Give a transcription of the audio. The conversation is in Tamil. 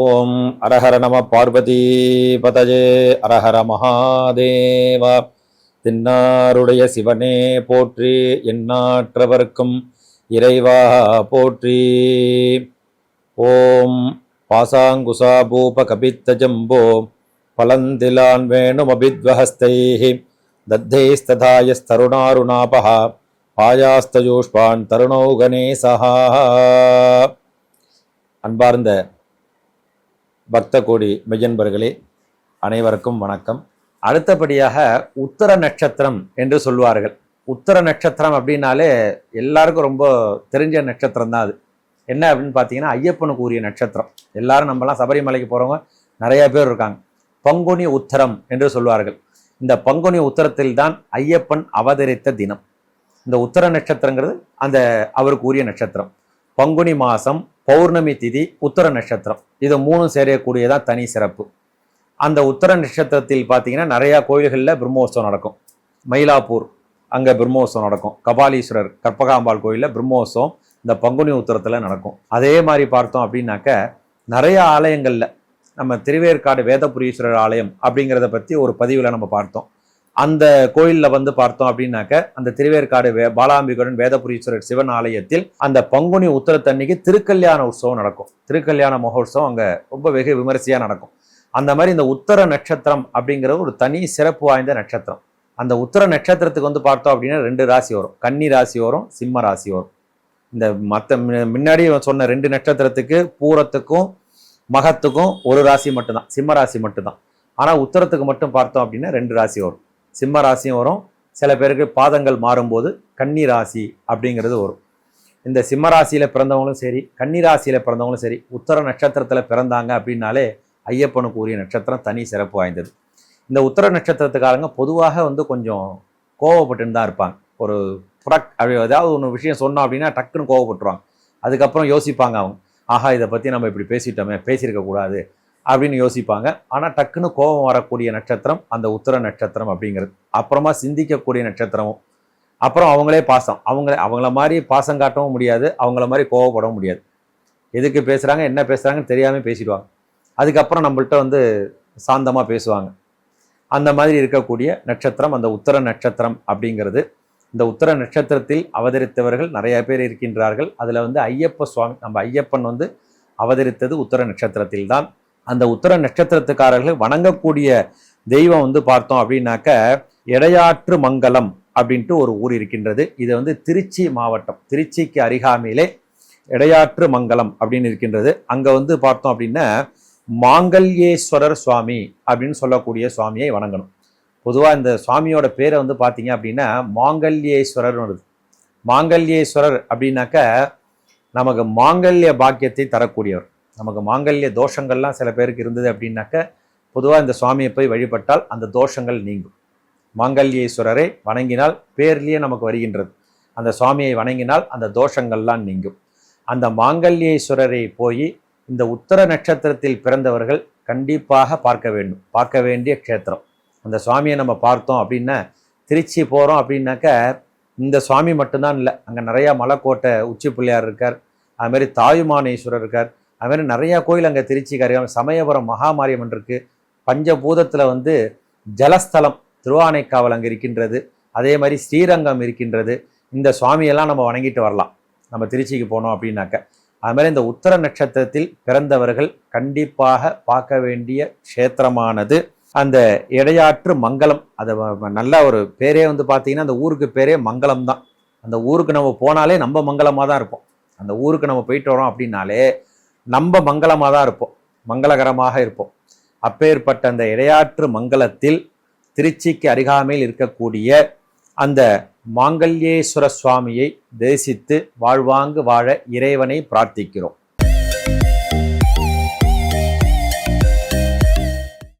ஓம் அரஹர நம பார்வதி பதஜே அரஹர மகாதேவா. தென்னாருடைய சிவனே போற்றி, எந்நாற்றவர்க்கும் இறைவா போற்றி. ஓம் பாசாங்குசா பூப கபித்த ஜம்போ பலந்திலான் வேணுமபித்வஹஸ்தைः தத்தைஸ்ததாயஸ்தருணாருணாபஹ பாயாஸ்தஜூஷ்பான் தருணௌ கணேசஹா. அன்பார்ந்த பக்த கோடி மெய்யன்பர்களே, அனைவருக்கும் வணக்கம். அடுத்தபடியாக உத்தர நட்சத்திரம் என்று சொல்வார்கள். உத்தர நட்சத்திரம் அப்படின்னாலே எல்லாருக்கும் ரொம்ப தெரிஞ்ச நட்சத்திரம் தான் அது. என்ன அப்படின்னு பார்த்தீங்கன்னா, ஐயப்பனுக்கு உரிய நட்சத்திரம். எல்லாரும் நம்மலாம் சபரிமலைக்கு போகிறவங்க நிறைய பேர் இருக்காங்க. பங்குனி உத்தரம் என்று சொல்வார்கள். இந்த பங்குனி உத்தரத்தில் தான் ஐயப்பன் அவதரித்த தினம். இந்த உத்தர நட்சத்திரங்கிறது அந்த அவருக்கு உரிய நட்சத்திரம். பங்குனி மாதம் பௌர்ணமி திதி உத்தர நட்சத்திரம், இது மூணும் சேரக்கூடியதான் தனி சிறப்பு. அந்த உத்தர நட்சத்திரத்தில் பார்த்தீங்கன்னா நிறையா கோயில்களில் பிரம்மோற்சவம் நடக்கும். மயிலாப்பூர் அங்கே பிரம்மோற்சவம் நடக்கும். கபாலீஸ்வரர் கற்பகாம்பாள் கோயிலில் பிரம்மோற்சவம் இந்த பங்குனி உத்தரத்தில் நடக்கும். அதே மாதிரி பார்த்தோம் அப்படின்னாக்க நிறைய ஆலயங்களில் நம்ம திருவேற்காடு வேதபுரீஸ்வரர் ஆலயம் அப்படிங்கிறத பற்றி ஒரு பதிவில் நம்ம பார்த்தோம். அந்த கோயிலில் பார்த்தோம் அப்படின்னாக்க அந்த திருவேற்காடு பாலாம்பிகருடன் வேதபுரீஸ்வரர் சிவன் ஆலயத்தில் அந்த பங்குனி உத்தரத்தன்னைக்கு திருக்கல்யாண உற்சவம் நடக்கும். திருக்கல்யாண மகோற்சவம் அங்கே ரொம்ப வெகு விமரிசையாக நடக்கும். அந்த மாதிரி இந்த உத்தர நட்சத்திரம் அப்படிங்கிறது ஒரு தனி சிறப்பு வாய்ந்த நட்சத்திரம். அந்த உத்தர நட்சத்திரத்துக்கு பார்த்தோம் அப்படின்னா 2 ராசி வரும். கன்னி ராசி வரும், சிம்ம ராசி வரும். இந்த மற்ற முன்னாடி சொன்ன 2 நட்சத்திரத்துக்கு பூரத்துக்கும் மகத்துக்கும் ஒரு ராசி மட்டும்தான், சிம்ம ராசி மட்டும்தான். ஆனால் உத்தரத்துக்கு மட்டும் பார்த்தோம் அப்படின்னா 2 ராசி வரும். சிம்ம ராசியும் வரும். சில பேருக்கு பாதங்கள் மாறும்போது கன்னி ராசி அப்படிங்கிறது வரும். இந்த சிம்ம ராசியில் பிறந்தவங்களும் சரி, கன்னி ராசியில் பிறந்தவங்களும் சரி, உத்தர நட்சத்திரத்தில் பிறந்தாங்க அப்படின்னாலே ஐயப்பனுக்கு உரிய நட்சத்திரம் தனி சிறப்பு வாய்ந்தது. இந்த உத்தர நட்சத்திரத்துக்காரங்க பொதுவாக கொஞ்சம் கோவப்பட்டுன்னு தான் இருப்பாங்க. ஒரு ஏதாவது ஒன்று விஷயம் சொன்னோம் அப்படின்னா டக்குன்னு கோவப்பட்டுருவாங்க. அதுக்கப்புறம் யோசிப்பாங்க அவங்க, ஆஹா இதை பற்றி நம்ம இப்படி பேசிட்டோமே, பேசியிருக்கக்கூடாது அப்படின்னு யோசிப்பாங்க. ஆனால் டக்குன்னு கோபம் வரக்கூடிய நட்சத்திரம் அந்த உத்தர நட்சத்திரம் அப்படிங்கிறது. அப்புறமா சிந்திக்கக்கூடிய நட்சத்திரமும். அப்புறம் அவங்களே பாசம், அவங்கள மாதிரி பாசம் காட்டவும் முடியாது, அவங்கள மாதிரி கோவப்படவும் முடியாது. எதுக்கு பேசுகிறாங்க என்ன பேசுகிறாங்கன்னு தெரியாமல் பேசிடுவாங்க. அதுக்கப்புறம் நம்மள்கிட்ட சாந்தமாக பேசுவாங்க. அந்த மாதிரி இருக்கக்கூடிய நட்சத்திரம் அந்த உத்தர நட்சத்திரம் அப்படிங்கிறது. இந்த உத்தர நட்சத்திரத்தில் அவதரித்தவர்கள் நிறைய பேர் இருக்கின்றார்கள். அதில் ஐயப்ப சுவாமி, நம்ம ஐயப்பன் அவதரித்தது உத்தர நட்சத்திரத்தில் தான். அந்த உத்தர நட்சத்திரத்துக்காரர்கள் வணங்கக்கூடிய தெய்வம் பார்த்தோம் அப்படின்னாக்க எடையாற்று மங்கலம் அப்படின்ட்டு ஒரு ஊர் இருக்கின்றது. இது திருச்சி மாவட்டம், திருச்சிக்கு அருகாமையிலே எடையாற்று மங்கலம் அப்படின்னு இருக்கின்றது. அங்கே பார்த்தோம் அப்படின்னா மாங்கல்யேஸ்வரர் சுவாமி அப்படின்னு சொல்லக்கூடிய சுவாமியை வணங்கணும். பொதுவாக இந்த சுவாமியோட பேரை பார்த்தீங்க அப்படின்னா மாங்கல்யேஸ்வரர் வருது. மாங்கல்யேஸ்வரர் அப்படின்னாக்க நமக்கு மாங்கல்ய பாக்கியத்தை தரக்கூடியவர். நமக்கு மாங்கல்ய தோஷங்கள்லாம் சில பேருக்கு இருந்தது அப்படின்னாக்க பொதுவாக இந்த சுவாமியை போய் வழிபட்டால் அந்த தோஷங்கள் நீங்கும். மாங்கல்யேஸ்வரரை வணங்கினால் பேர்லேயே நமக்கு வருகின்றது. அந்த சுவாமியை வணங்கினால் அந்த தோஷங்கள்லாம் நீங்கும். அந்த மாங்கல்யேஸ்வரரை போய் இந்த உத்தர நட்சத்திரத்தில் பிறந்தவர்கள் கண்டிப்பாக பார்க்க வேண்டிய க்ஷேத்திரம். அந்த சுவாமியை நம்ம பார்த்தோம் அப்படின்னா, திருச்சி போகிறோம் அப்படின்னாக்க இந்த சுவாமி மட்டும்தான் இல்லை, அங்கே நிறையா மலைக்கோட்டை உச்சி பிள்ளையார் இருக்கார், அதுமாதிரி தாயுமானேஸ்வரர் இருக்கார், அதுமாதிரி நிறையா கோயில் அங்கே திருச்சிக்கு அருகாமல் சமயபுரம் மகாமாரியம்மன் இருக்குது. பஞ்சபூதத்தில் ஜலஸ்தலம் திருவானைக்காவல் அங்கே இருக்கின்றது. அதே மாதிரி ஸ்ரீரங்கம் இருக்கின்றது. இந்த சுவாமியெல்லாம் நம்ம வணங்கிட்டு வரலாம் நம்ம திருச்சிக்கு போனோம் அப்படின்னாக்க. அதுமாதிரி இந்த உத்தர நட்சத்திரத்தில் பிறந்தவர்கள் கண்டிப்பாக பார்க்க வேண்டிய க்ஷேத்திரமானது அந்த எடையாற்று மங்கலம். அதை நல்ல ஒரு பேரே பார்த்தீங்கன்னா அந்த ஊருக்கு பேரே மங்கலம் தான். அந்த ஊருக்கு நம்ம போனாலே நம்ம மங்களமாக தான் இருப்போம். அந்த ஊருக்கு நம்ம போயிட்டு வரோம் அப்படின்னாலே நம்ம மங்களமாக தான் இருப்போம், மங்களகரமாக இருப்போம். அப்பேற்பட்ட அந்த இடையாற்று மங்கலத்தில் திருச்சிக்கு அருகாமையில் இருக்கக்கூடிய அந்த மாங்கல்யேஸ்வர சுவாமியை தரிசித்து வாழ்வாங்கு வாழ இறைவனை பிரார்த்திக்கிறோம்.